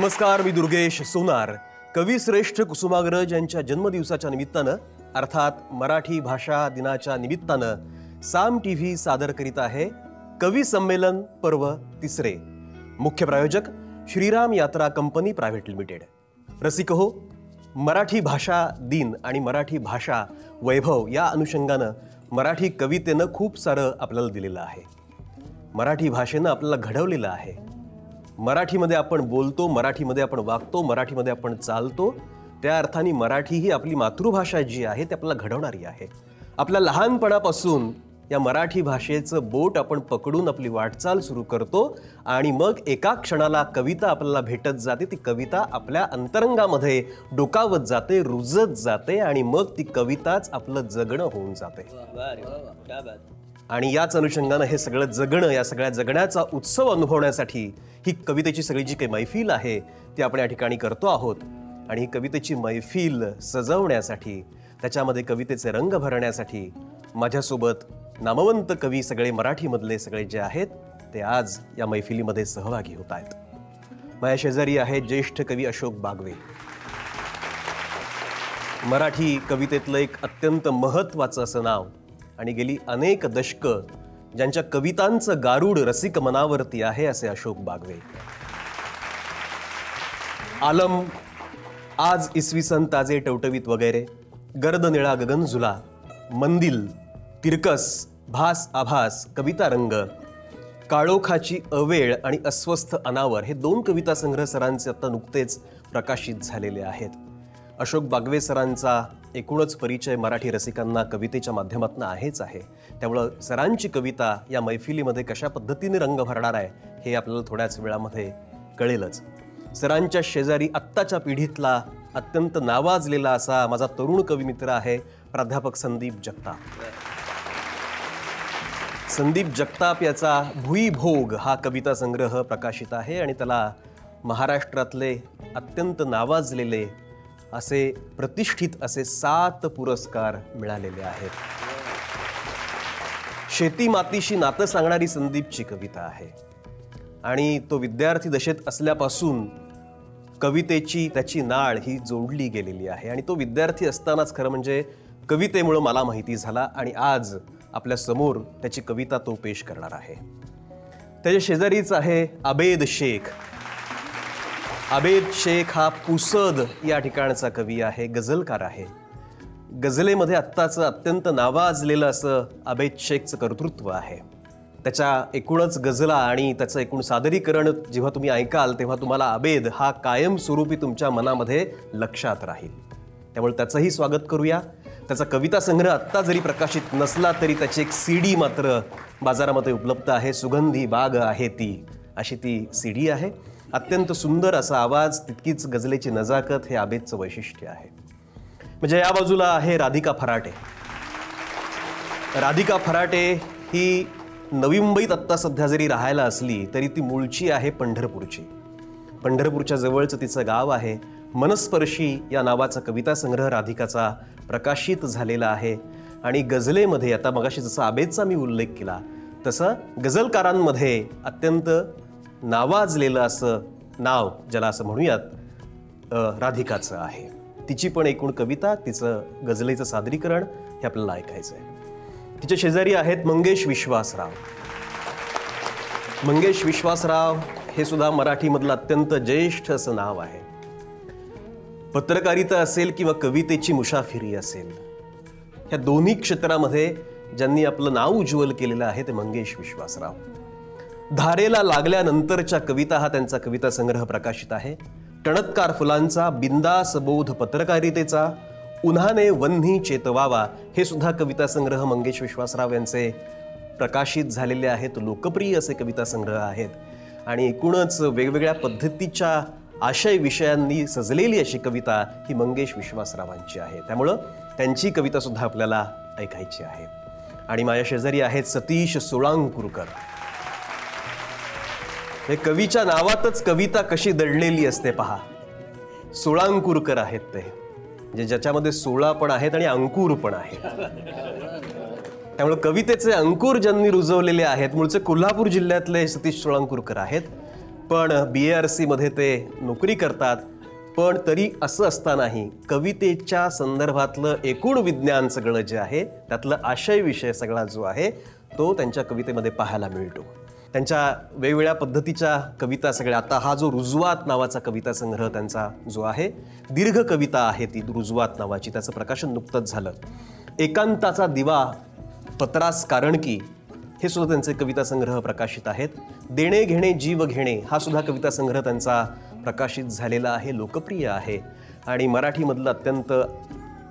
नमस्कार, मी दुर्गेश सोनार. कवी श्रेष्ठ कुसुमाग्रज यांच्या जन्मदिवसाच्या निमित्तानं अर्थात मराठी भाषा दिनाच्या निमित्तानं साम टीव्ही सादर करीत आहे कवी संमेलन पर्व 3. मुख्य प्रायोजक श्रीराम यात्रा कंपनी प्रायव्हेट लिमिटेड. रसिक हो, मराठी भाषा दिन आणि मराठी भाषा वैभव या अनुषंगानं मराठी कवितेनं खूप सारं आपल्याला दिलेलं आहे. मराठी भाषेनं आपल्याला घडवलेलं आहे. मराठीमध्ये आपण बोलतो, मराठीमध्ये आपण वागतो, मराठीमध्ये आपण चालतो. त्या अर्थाने मराठी ही आपली मातृभाषा जी आहे ती आपल्याला घडवणारी आहे. आपल्या लहानपणापासून या मराठी भाषेचं बोट आपण पकडून आपली वाटचाल सुरू करतो आणि मग एका क्षणाला कविता आपल्याला भेटत जाते. ती कविता आपल्या अंतरंगामध्ये डोकावत जाते, रुजत जाते आणि मग ती कविताच आपलं जगणं होऊन जाते. आणि याच अनुषंगानं हे सगळं जगणं, या सगळ्या जगण्याचा उत्सव अनुभवण्यासाठी ही कवितेची सगळी जी काही मैफिल आहे ती आपण या ठिकाणी करतो आहोत. आणि ही कवितेची मैफिल सजवण्यासाठी, त्याच्यामध्ये कवितेचे रंग भरण्यासाठी माझ्यासोबत नामवंत कवी सगळे मराठीमधले सगळे जे आहेत ते आज या मैफिलीमध्ये सहभागी होत आहेत. माझ्या शेजारी आहेत ज्येष्ठ कवी अशोक बागवे. मराठी कवितेतलं एक अत्यंत महत्त्वाचं असं नाव आणि गेली अनेक दशकं ज्यांच्या कवितांचं गारूड रसिक मनावरती आहे असे अशोक बागवे. आलम, आज इसवी सन ताजे टवटवीत वगैरे, गर्द निळा गगन झुला, मंदिल, तिरकस, भास आभास, कविता रंग, काळोखाची अवेळ आणि अस्वस्थ अनावर हे 2 कविता संग्रह सरांचे आता नुकतेच प्रकाशित झालेले आहेत. अशोक बागवे सरांचा एकूणच परिचय मराठी रसिकांना कवितेच्या माध्यमातून आहेच आहे. त्यामुळं सरांची कविता या मैफिलीमध्ये कशा पद्धतीने रंग भरणार आहे हे आपल्याला थोड्याच वेळामध्ये कळेलच. सरांच्या शेजारी आत्ताच्या पिढीतला अत्यंत नावाजलेला असा माझा तरुण कवी मित्र आहे प्राध्यापक संदीप जगताप. संदीप जगताप याचा भुईभोग हा कविता संग्रह प्रकाशित आहे आणि त्याला महाराष्ट्रातले अत्यंत नावाजलेले असे प्रतिष्ठित असे 7 पुरस्कार मिळालेले आहेत. शेती मातीशी नातं सांगणारी संदीपची कविता आहे आणि तो विद्यार्थी दशेत असल्यापासून कवितेची त्याची नाळ ही जोडली गेलेली आहे. आणि तो विद्यार्थी असतानाच खरं म्हणजे कवितेमुळं मला माहिती झाला आणि आज आपल्या समोर त्याची कविता तो पेश करणार आहे. त्याच्या शेजारीच आहे आबेद शेख. आबेद शेख हा पुसद या ठिकाणचा कवी आहे, गझलकार आहे. गझलेमध्ये आत्ताचं अत्यंत नावाजलेलं असं आबेद शेखचं कर्तृत्व आहे. त्याच्या एकूणच गझला आणि त्याचं एकूण सादरीकरण जेव्हा तुम्ही ऐकाल तेव्हा तुम्हाला आबेद हा कायमस्वरूपी तुमच्या मनामध्ये लक्षात राहील. त्यामुळे त्याचंही स्वागत करूया. त्याचा कविता संग्रह आत्ता जरी प्रकाशित नसला तरी त्याची एक CD मात्र बाजारामध्ये उपलब्ध आहे. सुगंधी बाग आहे ती, अशी ती CD आहे. अत्यंत सुंदर असा आवाज, तितकीच गझलेची नजाकत हे आबेदचं वैशिष्ट्य आहे. म्हणजे या बाजूला आहे राधिका फराटे. राधिका फराटे ही नवी मुंबईत आत्ता सध्या जरी राहायला असली तरी ती मूळची आहे पंढरपूरची. पंढरपूरच्या जवळचं तिचं गाव आहे. मनस्पर्शी या नावाचा कविता संग्रह राधिकाचा प्रकाशित झालेला आहे. आणि गझलेमध्ये आता मगाशी जसा आबेदचा मी उल्लेख केला तसं गझलकारांमध्ये अत्यंत नावाजलेलं असं नाव ज्याला असं म्हणूयात राधिकाचं आहे. तिची पण एकूण कविता, तिचं गझलेचं सादरीकरण हे आपल्याला ऐकायचं आहे. तिच्या शेजारी आहेत मंगेश विश्वासराव. मंगेश विश्वासराव हे सुद्धा मराठीमधलं अत्यंत ज्येष्ठ असं नाव आहे. पत्रकारिता असेल किंवा कवितेची मुसाफिरी असेल, ह्या दोन्ही क्षेत्रामध्ये ज्यांनी आपलं नाव उज्ज्वल केलेलं आहे ते मंगेश विश्वासराव. धारेला लागल्यानंतरच्या कविता हा त्यांचा कविता संग्रह प्रकाशित आहे. टणत्कार फुलांचा, बिंदास बोध पत्रकारितेचा, उन्हाने वन्ही चेतवावा हे सुद्धा कविता संग्रह मंगेश विश्वासराव यांचे प्रकाशित झालेले आहेत. लोकप्रिय असे कविता संग्रह आहेत आणि एकूणच वेगवेगळ्या पद्धतीच्या आशय विषयांनी सजलेली अशी कविता ही मंगेश विश्वासरावांची आहे. त्यामुळं त्यांची कविता सुद्धा आपल्याला ऐकायची आहे. आणि माझ्या शेजारी आहेत सतीश सोळांकुरकर. हे कवीच्या नावातच कविता कशी दडलेली असते पहा. सोळांकुरकर आहेत ते, म्हणजे ज्याच्यामध्ये 16 पण आहेत आणि अंकुर पण आहेत. त्यामुळे कवितेचे अंकुर ज्यांनी रुजवलेले आहेत मूळचे कोल्हापूर जिल्ह्यातले सतीश सोळांकुरकर आहेत. पण BARC मध्ये ते नोकरी करतात. पण तरी असं असतानाही कवितेच्या संदर्भातलं एकूण विज्ञान सगळं जे आहे त्यातलं आशय विषय सगळा जो आहे तो त्यांच्या कवितेमध्ये पाहायला मिळतो. त्यांच्या वेगवेगळ्या पद्धतीच्या कविता सगळ्या, आता हा जो रुजवात नावाचा कविता संग्रह त्यांचा जो आहे, दीर्घ कविता आहे ती रुजवात नावाची, त्याचं प्रकाशन नुकतंच झालं. एकांताचा दिवा, पत्रास कारणकी, हे सुद्धा त्यांचे कविता संग्रह प्रकाशित आहेत. देणे घेणे जीव घेणे हा सुद्धा कविता संग्रह त्यांचा प्रकाशित झालेला आहे, लोकप्रिय आहे. आणि मराठीमधलं अत्यंत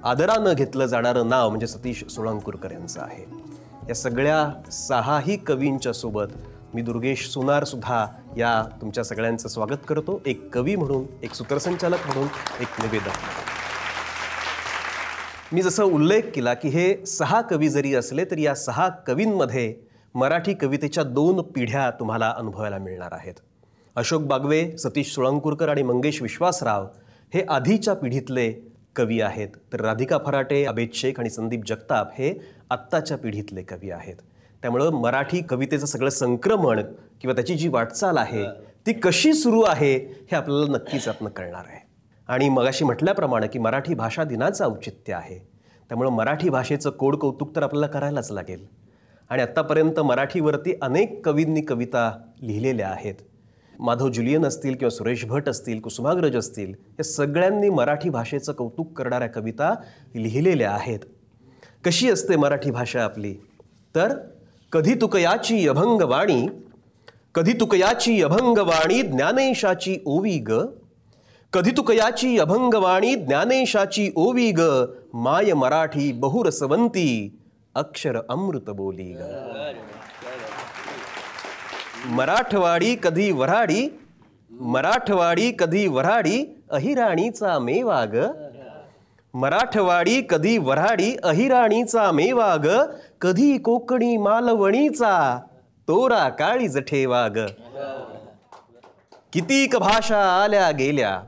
आदरानं घेतलं जाणारं नाव म्हणजे सतीश सोळंकुरकर यांचं आहे. या सगळ्या 6ही कवींच्या सोबत मी दुर्गेश सोनार सुद्धा या तुमच्या सगळ्यांचं स्वागत करतो, एक कवी म्हणून, एक सूत्रसंचालक म्हणून, एक निवेदक. मी जसं उल्लेख केला की हे 6 कवी जरी असले तरी या 6 कवींमध्ये मराठी कवितेच्या 2 पिढ्या तुम्हाला अनुभवायला मिळणार आहेत. अशोक बागवे, सतीश सोळंकुरकर आणि मंगेश विश्वासराव हे आधीच्या पिढीतले कवी आहेत, तर राधिका फराटे, अबेद शेख आणि संदीप जगताप हे आत्ताच्या पिढीतले कवी आहेत. त्यामुळं मराठी कवितेचं सगळं संक्रमण किंवा त्याची जी वाटचाल आहे ती कशी सुरू आहे हे आपल्याला नक्कीच यातनं कळणार आहे. आणि मगाशी म्हटल्याप्रमाणे की मराठी भाषा दिनाचं औचित्य आहे, त्यामुळं मराठी भाषेचं कोड कौतुक तर आपल्याला करायलाच लागेल. आणि आत्तापर्यंत मराठीवरती अनेक कवींनी कविता लिहिलेल्या आहेत. माधव जुलियन असतील किंवा सुरेश भट असतील, कुसुमाग्रज असतील, या सगळ्यांनी मराठी भाषेचं कौतुक करणाऱ्या कविता लिहिलेल्या आहेत. कशी असते मराठी भाषा आपली? तर कधी तुकयाची अभंग वाणी, कधी तुकयाची अभंग वाणी ज्ञानेशाची ओवी ग, कधी तुकयाची अभंग वाणी ज्ञानेशाची ओवी ग, माय मराठी बहुरसवंती अक्षर अमृत बोली ग. मराठवाडी कधी वऱ्हाडी, मराठवाडी कधी वऱ्हाडी अहिराणीचा मेवा ग, मराठवाडी कधी वऱ्हाडी अहिराणीचा मेवा ग, कधी कोकणी मालवणीचा तोरा काळीज ठेवा ग. कितीक भाषा आल्या गेल्या,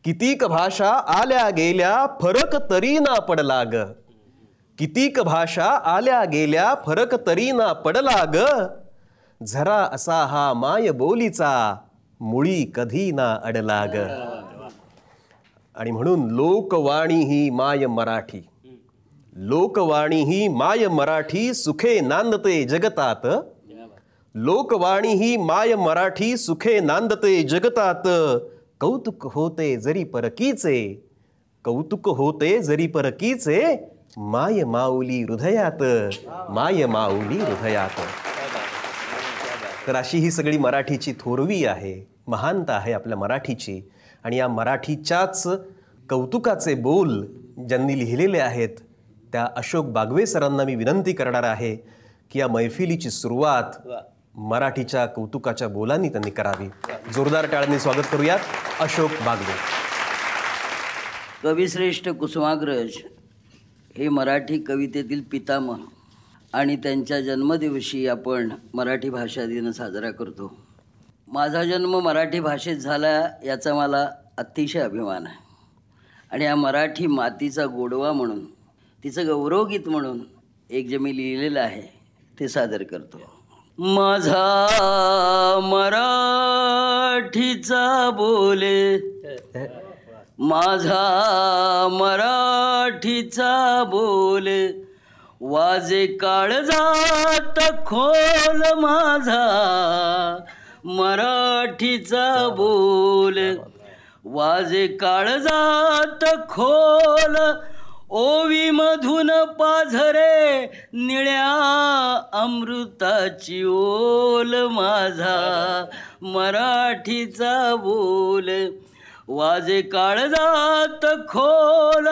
कितीक भाषा आल्या गेल्या फरक तरी ना पडला ग, कितीक भाषा आल्या गेल्या फरक तरी ना पडला ग, झरा असा हा माय बोलीचा मुळी कधी ना अडला ग. आणि म्हणून लोकवाणी ही माय मराठी, लोकवाणी ही माय मराठी सुखे नांदते जगतात, लोकवाणी ही माय मराठी सुखे नांदते जगतात, कौतुक होते जरी परकीचे, कौतुक होते जरी परकीचे, माय माऊली हृदयात, माय माऊली हृदयात. तर अशी ही सगळी मराठीची थोरवी आहे, महानता आहे आपल्या मराठीची. आणि या मराठीच्याच कौतुकाचे बोल ज्यांनी लिहिलेले आहेत त्या अशोक बागवे सरांना मी विनंती करणार आहे की या मैफिलीची सुरुवात मराठीच्या कौतुकाच्या बोलांनी त्यांनी करावी. जोरदार टाळ्यांनी स्वागत करूयात अशोक बागवे. कविश्रेष्ठ कुसुमाग्रज हे मराठी कवितेतील पितामह आणि त्यांच्या जन्मदिवशी आपण मराठी भाषा दिन साजरा करतो. माझा जन्म मराठी भाषेत झाला याचा मला अतिशय अभिमान आहे. आणि या मराठी मातीचा गोडवा म्हणून, तिचं गौरवगीत म्हणून एक जे मी लिहिलेलं आहे ते सादर करतो. माझा मराठीचा बोले, माझा मराठीचा बोले, वाजे काळजात खोल माझा मराठीचा बोल, वाजे काळजात खोल, ओवी मधून पाझरे निळ्या अमृताची ओल, माझा मराठीचा बोल, वाजे काळजात खोल,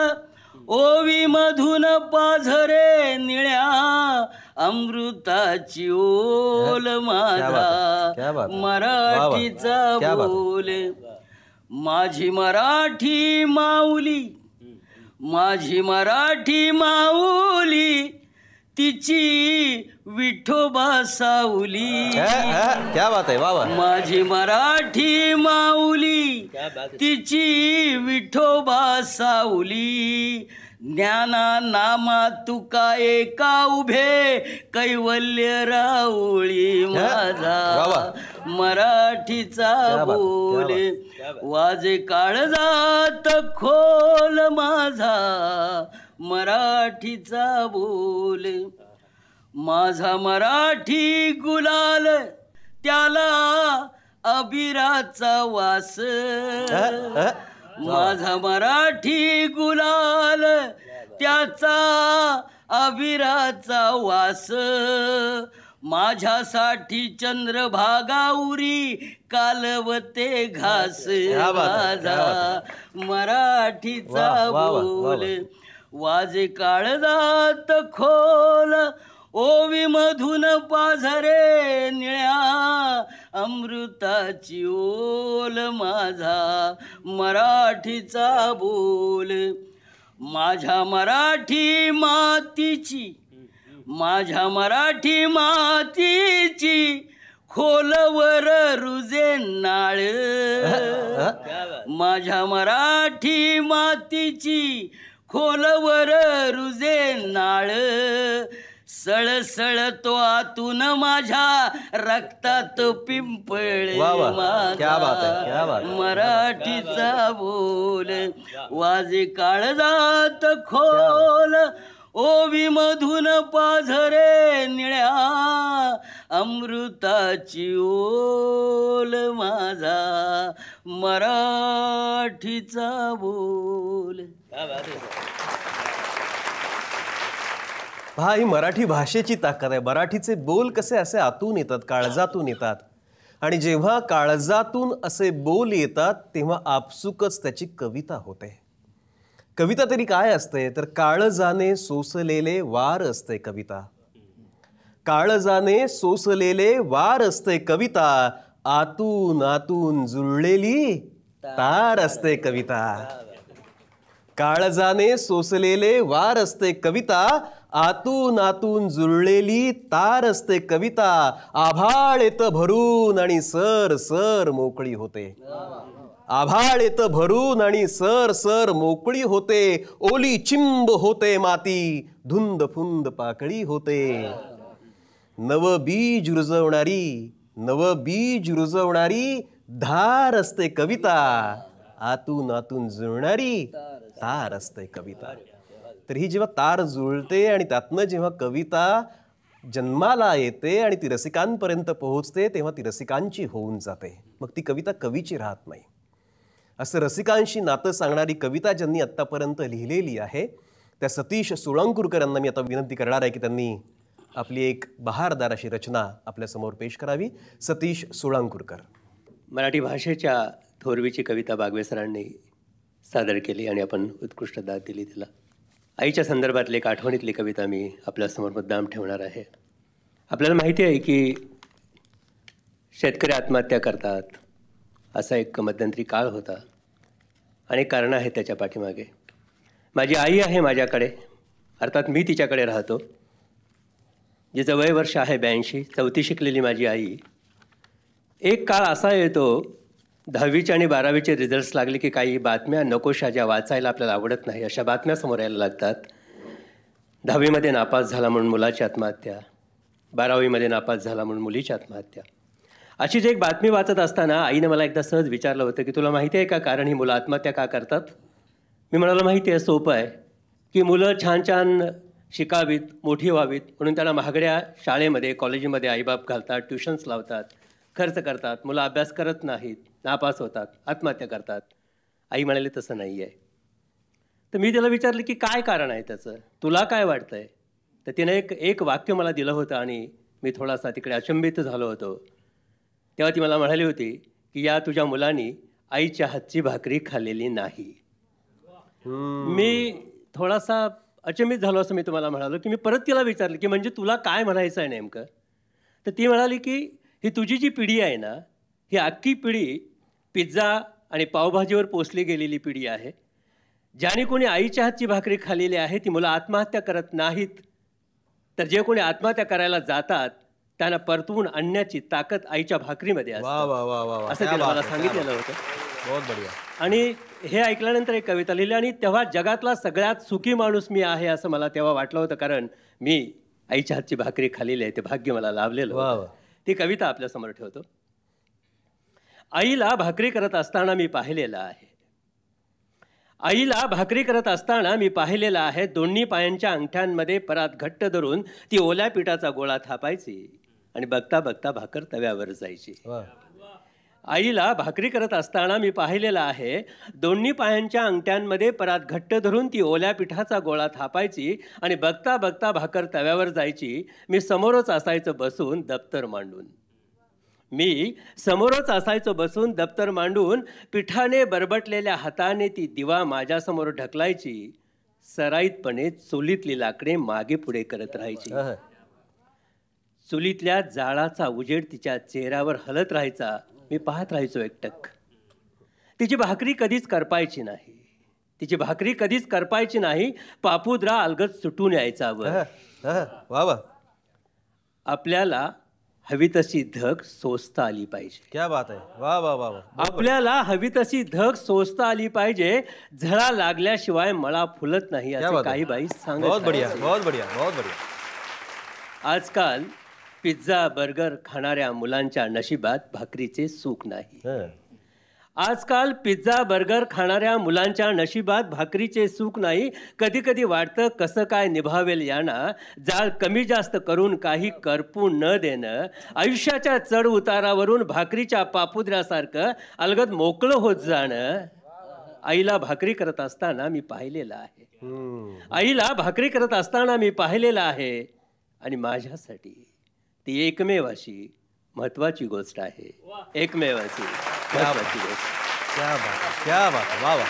ओवी मधून पाझरे निळ्या अमृताची ओल, माझा मराठीचा बोल. माझी मराठी माऊली, माझी मराठी माऊली, तिची विठोबा सावली. क्या बात आहे, वा वा. माझी मराठी माऊली तिची विठोबा सावली. ज्ञाना नामा तुका एका उभे कैवल्य राऊळी. माझा मराठीचा बोले वाजे काळजात खोल. माझा मराठीचा बोले. माझा मराठी गुलाल त्याला अबिराचा वास. माझा मराठी गुलाल त्याचा अबिराचा वास. माझ्यासाठी चंद्रभागाउरी कालवते घास. माझा मराठीचा बोल वाजे काळजात खोल. ओवी मधून पाझरे निळ्या अमृताची ओल. माझा मराठीचा बोल. माझ्या मराठी मातीची माझ्या मराठी मातीची खोलवर रुजे नाळ. माझ्या मराठी मातीची खोलवर रुजे नाळ. सळसळ तो आतून माझ्या रक्तात पिंपळे. माझा मराठीचा बोल वाजे काळजात खोल. ओवी मधून पाझरे निळ्या अमृताची ओल. माझा मराठीचा बोल. पहा, ही मराठी भाषेची ताकद आहे. मराठीचे बोल कसे असे आतून येतात, काळजातून येतात. आणि जेव्हा काळजातून असे बोल येतात तेव्हा आपसुकच त्याची कविता होते. कविता तरी काय असते तर काळजाने सोसलेले वार असते कविता. काळजाने सोसलेले वार असते कविता. आतून आतून जुळलेली तार असते कविता. काळजाने सोसलेले वार असते कविता. आतून आतून जुळलेली तार असते कविता. आभाळ येतं भरून आणि सर सर मोकळी होते. आभाळ येतं भरून आणि सर सर मोकळी होते. ओली चिंब होते माती, धुंद फुंद पाकळी होते. नव बीज रुजवणारी धार असते कविता. आतून आतून जुळणारी तार असते कविता. तर ही जेव्हा तार जुळते आणि त्यातनं जेव्हा कविता जन्माला येते आणि ती रसिकांपर्यंत पोहोचते तेव्हा ती रसिकांची होऊन जाते. मग ती कविता कवीची राहत नाही. असं रसिकांशी नातं सांगणारी कविता ज्यांनी आत्तापर्यंत लिहिलेली आहे त्या सतीश सोळंकुरकर यांना मी आता विनंती करणार आहे की त्यांनी आपली एक बहारदार अशी रचना आपल्यासमोर पेश करावी. सतीश सोळंकुरकर. मराठी भाषेच्या थोरवीची कविता बागवे सरांनी सादर केली आणि आपण उत्कृष्ट दाद दिली तिला. आईच्या संदर्भातली एक आठवणीतली कविता मी आपल्यासमोर मुद्दाम ठेवणार आहे. आपल्याला माहिती आहे की शेतकरी आत्महत्या करतात असा एक मध्यंतरी काळ होता. अनेक कारणं आहेत त्याच्या पाठीमागे. माझी आई आहे माझ्याकडे, अर्थात मी तिच्याकडे राहतो. जिचं वय वर्ष आहे 82, 4थी शिकलेली माझी आई. एक काळ असा येतो 10वीचे आणि 12वीचे रिझल्ट्स लागले की काही बातम्या नकोशा ज्या वाचायला आपल्याला आवडत नाही अशा बातम्या समोर यायला लागतात. 10वीमध्ये नापास झाला म्हणून मुलाची आत्महत्या, 12वीमध्ये नापास झाला म्हणून मुलीची आत्महत्या. अशीच एक बातमी वाचत असताना आईने मला एकदा सहज विचारलं होतं की तुला माहिती आहे का कारण ही मुलं आत्महत्या का करतात? मी म्हणालो माहिती आहे, सोपं आहे की मुलं छान छान शिकावीत, मोठी व्हावीत म्हणून त्यांना महागड्या शाळेमध्ये कॉलेजमध्ये आईबाप घालतात, ट्युशन्स लावतात, खर्च करतात. मुलं अभ्यास करत नाहीत, नापास होतात, आत्महत्या करतात. आई म्हणाली तसं नाही आहे. तर मी तिला विचारलं की काय कारण आहे त्याचं, तुला काय वाटतं आहे? तर तिने एक वाक्य मला दिलं होतं आणि मी थोडासा तिकडे अचंबित झालो होतो. तेव्हा ती मला म्हणाली होती की या तुझ्या मुलांनी आईच्या हातची भाकरी खाल्लेली नाही. मी थोडासा अचंबित झालो असं मी तुम्हाला म्हणालो की मी परत तिला विचारलं की म्हणजे तुला काय म्हणायचं आहे नेमकं? तर ती म्हणाली की ही तुझी जी पिढी आहे ना, ही अख्खी पिढी पिझ्झा आणि पावभाजीवर पोसली गेलेली पिढी आहे. ज्याने कोणी आईच्या हातची भाकरी खाल्लेली आहे ती मुलं आत्महत्या करत नाहीत तर जे कोणी आत्महत्या करायला जातात त्यांना परतवून आणण्याची ताकद आईच्या भाकरीमध्ये असते. वा वा वा वा वा. असं क्या तिला बात मला है, सांगितलेलं क्या होतं. बात. बहुत बढिया. आणि हे ऐकल्यानंतर एक कविता लिहिली आणि तेव्हा जगातला सगळ्यात सुखी माणूस मी आहे असं मला तेव्हा वाटलं होतं, कारण मी आईच्या हातची भाकरी खाल्लेली आहे. ते भाग्य मला लाभलेलं वा होतं. वा. ती कविता आपल्यासमोर ठेवतो. आईला भाकरी करत असताना मी पाहिलेलं आहे. आईला भाकरी करत असताना मी पाहिलेलं आहे. दोन्ही पायांच्या अंगठ्यांमध्ये परात घट्ट धरून ती ओल्या पिठाचा गोळा थापायची आणि बघता बघता भाकर तव्यावर जायची. वा. आईला भाकरी करत असताना मी पाहिलेलं आहे. दोन्ही पायांच्या अंगठ्यांमध्ये परात घट्ट धरून ती ओल्या पिठाचा गोळा थापायची आणि बघता बघता भाकर तव्यावर जायची. मी समोरच असायचं बसून दप्तर मांडून. मी समोरच असायचो बसून दप्तर मांडून. पिठाने बरबटलेल्या हाताने ती दिवा माझ्यासमोर ढकलायची. सराईतपणे चुलीतली लाकडे मागे पुढे करत राहायची. चुलीतल्या जाळाचा उजेड तिच्या चेहऱ्यावर हलत राहायचा. मी पाहत राहायचो एकटक. तिची भाकरी कधीच करपायची नाही. तिची भाकरी कधीच करपायची नाही. पापुद्रा अलगद सुटून यायचा वर. वा वा. आपल्याला हवी तशी धग सोसता आली पाहिजे. क्या बात आहे. वा वा वा वा. आपल्याला हवी तशी धग सोसता आली पाहिजे. झळा लागल्याशिवाय मळा फुलत नाही असे काही बाई सांगत. बहुत बढिया, बहुत बढिया, बहुत बढिया. आजकाल पिझ्झा बर्गर खाणाऱ्या मुलांच्या नशिबात भाकरीचे सुख नाही. आजकाल पिझ्झा बर्गर खाणाऱ्या मुलांच्या नशिबात भाकरीचे सुख नाही. कधी कधी वाटतं कसं काय निभावेल यांना. जाळ कमी जास्त करून काही करपू न देणं. आयुष्याच्या चढ उतारावरून भाकरीच्या पापुद्र्यासारखं अलगद मोकळं होत जाणं. आईला भाकरी करत असताना मी पाहिलेलं आहे. आईला भाकरी करत असताना मी पाहिलेलं आहे. आणि माझ्यासाठी ती एकमेव अशी महत्वाची गोष्ट आहे. एकमेव अशी महत्वाची गोष्ट. क्या बात, क्या बात. वा वा.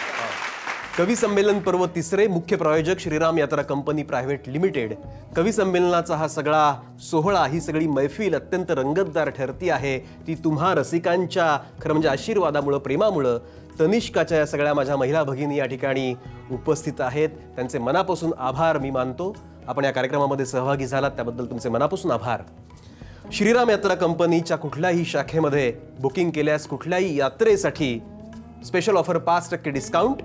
कवी संमेलन पर्व तिसरे. मुख्य प्रायोजक श्रीराम यात्रा कंपनी प्रायव्हेट लिमिटेड. कवी संमेलनाचा हा सगळा सोहळा, ही सगळी मैफिल अत्यंत रंगतदार ठरती आहे. ती तुम्हा रसिकांच्या खरं म्हणजे आशीर्वादामुळं, प्रेमामुळं. तनिष्काच्या या सगळ्या माझ्या महिला भगिनी या ठिकाणी उपस्थित आहेत. त्यांचे मनापासून आभार मी मानतो. आपण या कार्यक्रमामध्ये सहभागी झालात त्याबद्दल तुमचे मनापासून आभार. श्रीराम यात्रा कंपनीच्या कुठल्याही शाखेमध्ये बुकिंग केल्यास कुठल्याही यात्रेसाठी स्पेशल ऑफर 5% डिस्काउंट,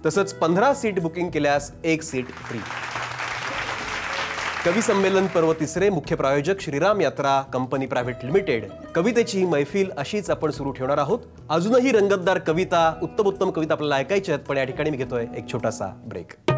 तसंच 15 सीट बुकिंग केल्यास 1 सीट फ्री. कवी संमेलन पर्व तिसरे. मुख्य प्रायोजक श्रीराम यात्रा कंपनी प्रायव्हेट लिमिटेड. कवितेची ही मैफिल अशीच आपण सुरू ठेवणार आहोत. अजूनही रंगतदार कविता, उत्तम कविता आपल्याला ऐकायच्या आहेत, पण या ठिकाणी मी घेतोय एक छोटासा ब्रेक.